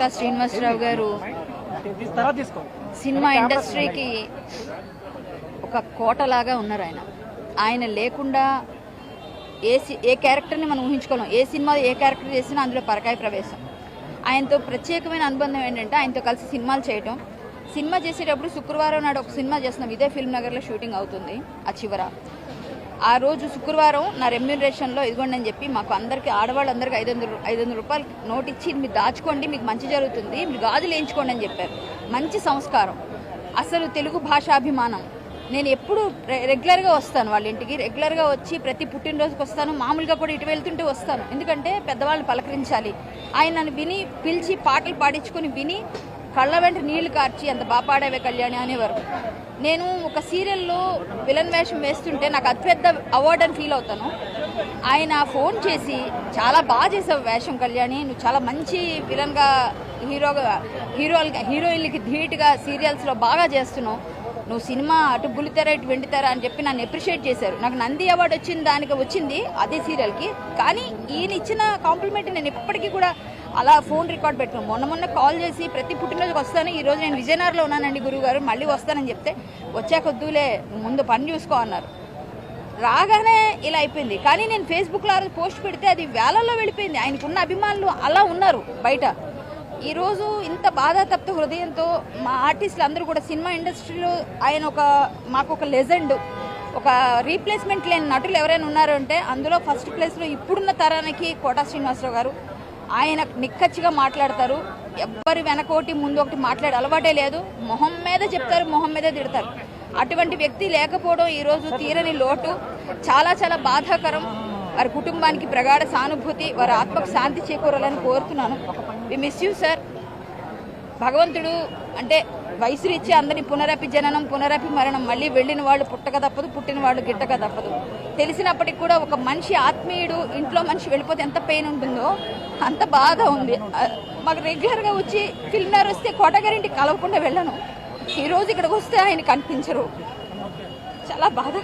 కోట శ్రీనివాసరావు గారు సినిమా ఇండస్ట్రీకి ఒక కోటలాగా ఉన్నారు. ఆయన లేకుండా ఏ క్యారెక్టర్ని మనం ఊహించుకోలేం. ఏ సినిమా ఏ క్యారెక్టర్ చేసినా అందులో పరకాయ ప్రవేశం. ఆయనతో ప్రత్యేకమైన అనుబంధం ఏంటంటే ఆయనతో కలిసి సినిమాలు చేయటం. సినిమా చేసేటప్పుడు శుక్రవారం నాడు ఒక సినిమా చేస్తున్నాం, ఇదే ఫిల్మ్ నగర్లో షూటింగ్ అవుతుంది. ఆ చివర ఆ రోజు శుక్రవారం నా రెమ్యూనరేషన్లో ఇదిగోండి అని చెప్పి మాకు అందరికీ ఆడవాళ్ళందరికీ 500 రూపాయలు నోట్ ఇచ్చి మీరు దాచుకోండి, మీకు మంచి జరుగుతుంది, మీరు గాజులు వేయించుకోండి అని చెప్పారు. మంచి సంస్కారం, అసలు తెలుగు భాషాభిమానం. నేను ఎప్పుడు రెగ్యులర్గా వస్తాను వాళ్ళ ఇంటికి, రెగ్యులర్గా వచ్చి ప్రతి పుట్టినరోజుకి వస్తాను. మామూలుగా కూడా ఇటు వెళ్తుంటే వస్తాను, ఎందుకంటే పెద్దవాళ్ళని పలకరించాలి. ఆయన నన్ను విని పిలిచి పాటలు పాడించుకొని విని కళ్ళ వెంట నీళ్లు కార్చి అంత బాగా పాడేవే కళ్యాణి అనేవారు. నేను ఒక సీరియల్లో విలన్ వేషం వేస్తుంటే నాకు అతిపెద్ద అవార్డు అని ఫీల్ అవుతాను. ఆయన ఫోన్ చేసి చాలా బాగా చేసావు వేషం కళ్యాణి, నువ్వు చాలా మంచి విలన్గా హీరోయిన్లకి ధీటుగా సీరియల్స్లో బాగా చేస్తున్నావు, నువ్వు సినిమా అటు బుల్లితెర ఇటు వెండితెర అని చెప్పి నన్ను అప్రిషియేట్ చేశారు. నాకు నంది అవార్డు వచ్చింది అదే సీరియల్కి. కానీ ఈయన ఇచ్చిన కాంప్లిమెంట్ నేను ఎప్పటికీ కూడా అలా ఫోన్ రికార్డ్ పెట్టుకున్నాను. మొన్న కాల్ చేసి ప్రతి పుట్టినరోజుకి వస్తాను, ఈరోజు నేను విజయనగరంలో ఉన్నానండి గురువుగారు, మళ్ళీ వస్తానని చెప్తే వచ్చాకొద్దులే ముందు పని చూసుకో అన్నారు. రాగానే ఇలా అయిపోయింది. కానీ నేను ఫేస్బుక్లో పోస్ట్ పెడితే అది వేలల్లో వెళ్ళిపోయింది. ఆయనకున్న అభిమానులు అలా ఉన్నారు బయట. ఈరోజు ఇంత బాధాతప్త హృదయంతో మా ఆర్టిస్టులు అందరూ కూడా సినిమా ఇండస్ట్రీలో ఆయన మాకు ఒక లెజెండ్, ఒక రీప్లేస్మెంట్ లేని నటులు ఎవరైనా ఉన్నారు అంటే అందులో ఫస్ట్ ప్లేస్లో ఇప్పుడున్న తరానికి కోట శ్రీనివాసరావు గారు. ఆయన నిక్కచ్చిగా మాట్లాడతారు, ఎవ్వరి వెనకోటి ముందు ఒకటి మాట్లాడే అలవాటే లేదు. మొహం మీద చెప్తారు, మొహం మీదే తిడతారు. అటువంటి వ్యక్తి లేకపోవడం ఈరోజు తీరని లోటు, చాలా చాలా బాధాకరం. వారి కుటుంబానికి ప్రగాఢ సానుభూతి, వారి ఆత్మకు శాంతి చేకూరాలని కోరుతున్నాను. We miss you sir. భగవంతుడు అంటే వయసు రీత్యా అందరినీ పునరపి జననం పునరపి మరణం, మళ్ళీ వెళ్ళిన వాళ్ళు పుట్టక తప్పదు, పుట్టిన వాళ్ళు గిట్టక తప్పదు. తెలిసినప్పటికి కూడా ఒక మనిషి ఆత్మీయుడు ఇంట్లో మనిషి వెళ్ళిపోతే ఎంత పెయిన్ ఉంటుందో అంత బాధ ఉంది. మాకు రెగ్యులర్గా వచ్చి ఫిల్మ్ నగర్ వస్తే కోటగారింటికి కలవకుండా వెళ్ళను, ఈరోజు ఇక్కడికి వస్తే ఆయన కనిపించరు. చాలా బాధ.